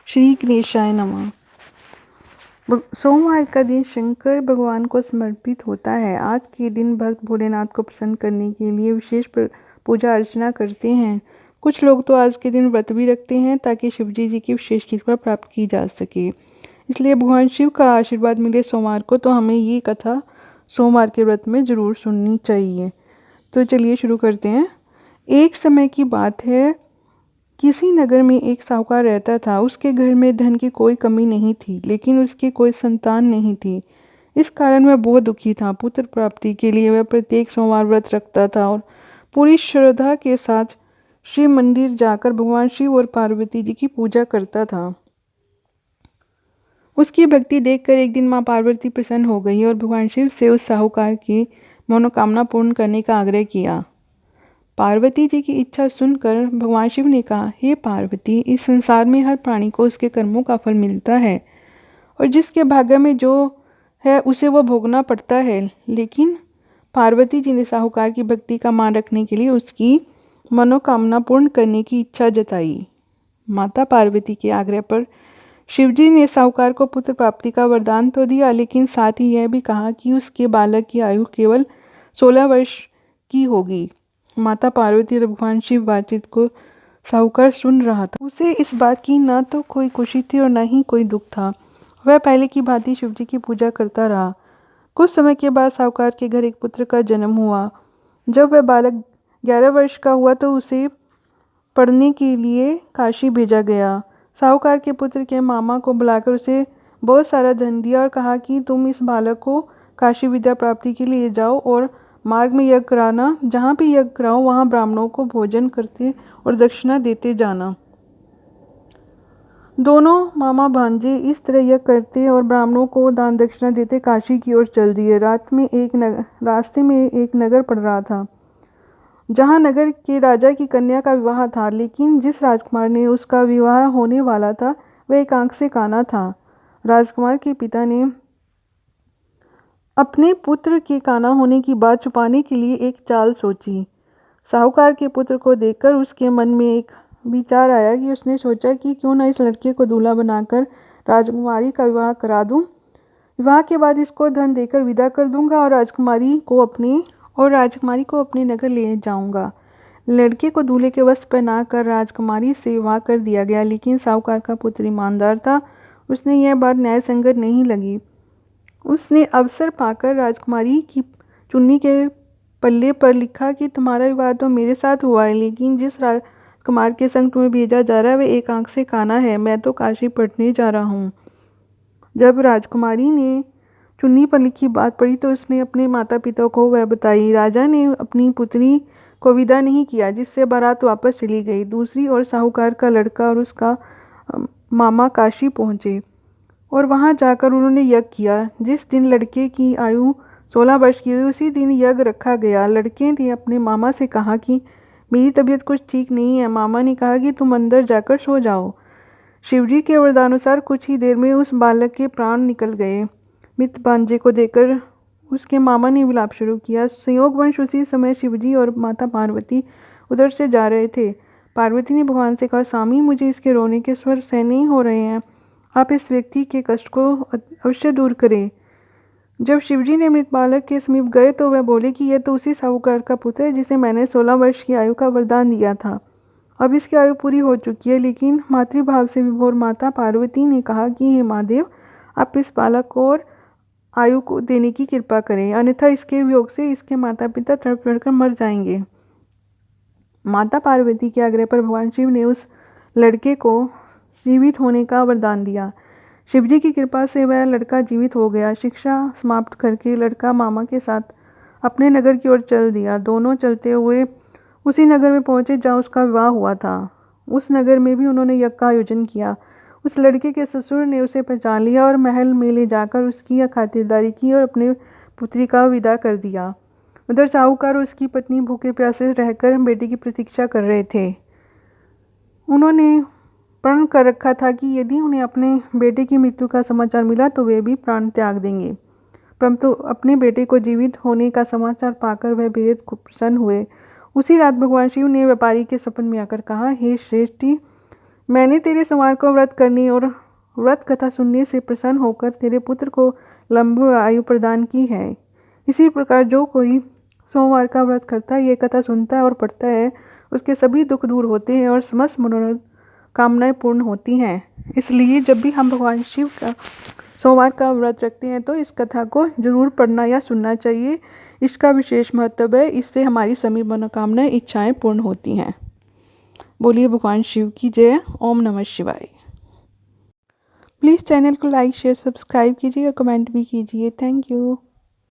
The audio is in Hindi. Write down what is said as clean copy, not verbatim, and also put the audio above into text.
श्री गणेशाय नमः। सोमवार का दिन शंकर भगवान को समर्पित होता है। आज के दिन भक्त भोलेनाथ को प्रसन्न करने के लिए विशेष पूजा अर्चना करते हैं। कुछ लोग तो आज के दिन व्रत भी रखते हैं ताकि शिवजी जी की विशेष कृपा प्राप्त की जा सके। इसलिए भगवान शिव का आशीर्वाद मिले सोमवार को, तो हमें ये कथा सोमवार के व्रत में ज़रूर सुननी चाहिए। तो चलिए शुरू करते हैं। एक समय की बात है, किसी नगर में एक साहूकार रहता था। उसके घर में धन की कोई कमी नहीं थी, लेकिन उसकी कोई संतान नहीं थी। इस कारण वह बहुत दुखी था। पुत्र प्राप्ति के लिए वह प्रत्येक सोमवार व्रत रखता था और पूरी श्रद्धा के साथ शिव मंदिर जाकर भगवान शिव और पार्वती जी की पूजा करता था। उसकी भक्ति देखकर एक दिन माँ पार्वती प्रसन्न हो गई और भगवान शिव से उस साहूकार की मनोकामना पूर्ण करने का आग्रह किया। पार्वती जी की इच्छा सुनकर भगवान शिव ने कहा, हे पार्वती, इस संसार में हर प्राणी को उसके कर्मों का फल मिलता है और जिसके भाग्य में जो है उसे वो भोगना पड़ता है। लेकिन पार्वती जी ने साहूकार की भक्ति का मान रखने के लिए उसकी मनोकामना पूर्ण करने की इच्छा जताई। माता पार्वती के आग्रह पर शिवजी ने साहूकार को पुत्र प्राप्ति का वरदान तो दिया, लेकिन साथ ही यह भी कहा कि उसके बालक की आयु केवल 16 वर्ष की होगी। माता पार्वती और भगवान शिव बातचीत को साहूकार सुन रहा था। उसे इस बात की ना तो कोई खुशी थी और न ही कोई दुख था। वह पहले की भांति शिवजी की पूजा करता रहा। कुछ समय के बाद साहूकार के घर एक पुत्र का जन्म हुआ। जब वह बालक 11 वर्ष का हुआ तो उसे पढ़ने के लिए काशी भेजा गया। साहूकार के पुत्र के मामा को बुलाकर उसे बहुत सारा धन दिया और कहा कि तुम इस बालक को काशी विद्या प्राप्ति के लिए जाओ और मार्ग में यज्ञ कराना। जहाँ भी यज्ञ कराओ वहाँ ब्राह्मणों को भोजन करते और दक्षिणा देते जाना। दोनों मामा भांजे इस तरह यज्ञ करते और ब्राह्मणों को दान दक्षिणा देते काशी की ओर चल दिए। रास्ते में एक नगर पड़ रहा था, जहाँ नगर के राजा की कन्या का विवाह था। लेकिन जिस राजकुमार ने उसका विवाह होने वाला था वह एक आंख से काना था। राजकुमार के पिता ने अपने पुत्र के काना होने की बात छुपाने के लिए एक चाल सोची। साहूकार के पुत्र को देखकर उसके मन में एक विचार आया कि उसने सोचा कि क्यों न इस लड़के को दूल्हा बनाकर राजकुमारी का विवाह करा दूं। विवाह के बाद इसको धन देकर विदा कर दूंगा और राजकुमारी को अपने नगर ले जाऊंगा। लड़के को दूल्हे के वस्त्र पहनाकर राजकुमारी से विवाह कर दिया गया। लेकिन साहूकार का पुत्र ईमानदार था। उसने यह बात न्याय संगत नहीं लगी। उसने अवसर पाकर राजकुमारी की चुन्नी के पल्ले पर लिखा कि तुम्हारा विवाह तो मेरे साथ हुआ है, लेकिन जिस राजकुमार के संग तुम्हें भेजा जा रहा है वह एक आंख से काना है। मैं तो काशी पढ़ने जा रहा हूँ। जब राजकुमारी ने चुन्नी पर लिखी बात पढ़ी तो उसने अपने माता पिता को वह बताई। राजा ने अपनी पुत्री को विदा नहीं किया, जिससे बारात वापस चली गई। दूसरी ओर साहूकार का लड़का और उसका मामा काशी पहुँचे और वहां जाकर उन्होंने यज्ञ किया। जिस दिन लड़के की आयु 16 वर्ष की हुई उसी दिन यज्ञ रखा गया। लड़के ने अपने मामा से कहा कि मेरी तबीयत कुछ ठीक नहीं है। मामा ने कहा कि तुम अंदर जाकर सो जाओ। शिवजी के वरदानुसार कुछ ही देर में उस बालक के प्राण निकल गए। मृत भांजे को देखकर उसके मामा ने विलाप शुरू किया। संयोगवश उसी समय शिवजी और माता पार्वती उधर से जा रहे थे। पार्वती ने भगवान से कहा, स्वामी, मुझे इसके रोने के स्वर सहन नहीं हो रहे हैं। आप इस व्यक्ति के कष्ट को अवश्य दूर करें। जब शिवजी ने मृत बालक के समीप गए तो वह बोले कि यह तो उसी साहूकार का पुत्र है जिसे मैंने 16 वर्ष की आयु का वरदान दिया था। अब इसकी आयु पूरी हो चुकी है। लेकिन मातृभाव से विभोर माता पार्वती ने कहा कि हे महादेव, आप इस बालक को और आयु को देने की कृपा करें, अन्यथा इसके वियोग से इसके माता पिता तड़प तड़कर मर जाएंगे। माता पार्वती के आग्रह पर भगवान शिव ने उस लड़के को जीवित होने का वरदान दिया। शिवजी की कृपा से वह लड़का जीवित हो गया। शिक्षा समाप्त करके लड़का मामा के साथ अपने नगर की ओर चल दिया। दोनों चलते हुए उसी नगर में पहुंचे जहाँ उसका विवाह हुआ था। उस नगर में भी उन्होंने यज्ञ का आयोजन किया। उस लड़के के ससुर ने उसे पहचान लिया और महल में ले जाकर उसकी खातिरदारी की और अपने पुत्री का विदा कर दिया। उधर साहूकार और उसकी पत्नी भूखे प्यासे रहकर बेटी की प्रतीक्षा कर रहे थे। उन्होंने प्रण कर रखा था कि यदि उन्हें अपने बेटे की मृत्यु का समाचार मिला तो वे भी प्राण त्याग देंगे। परंतु अपने बेटे को जीवित होने का समाचार पाकर वह बेहद प्रसन्न हुए। उसी रात भगवान शिव ने व्यापारी के सपन में आकर कहा, हे श्रेष्ठी, मैंने तेरे सोमवार को व्रत करने और व्रत कथा सुनने से प्रसन्न होकर तेरे पुत्र को लंबी आयु प्रदान की है। इसी प्रकार जो कोई सोमवार का व्रत करता है, ये कथा सुनता है और पढ़ता है, उसके सभी दुख दूर होते हैं और समस्त मनोकामनाएं पूर्ण होती हैं। इसलिए जब भी हम भगवान शिव का सोमवार का व्रत रखते हैं तो इस कथा को जरूर पढ़ना या सुनना चाहिए। इसका विशेष महत्व है, इससे हमारी सभी मनोकामनाएं, इच्छाएं पूर्ण होती हैं। बोलिए भगवान शिव की जय। ओम नमः शिवाय। प्लीज़ चैनल को लाइक शेयर सब्सक्राइब कीजिए और कमेंट भी कीजिए। Thank you.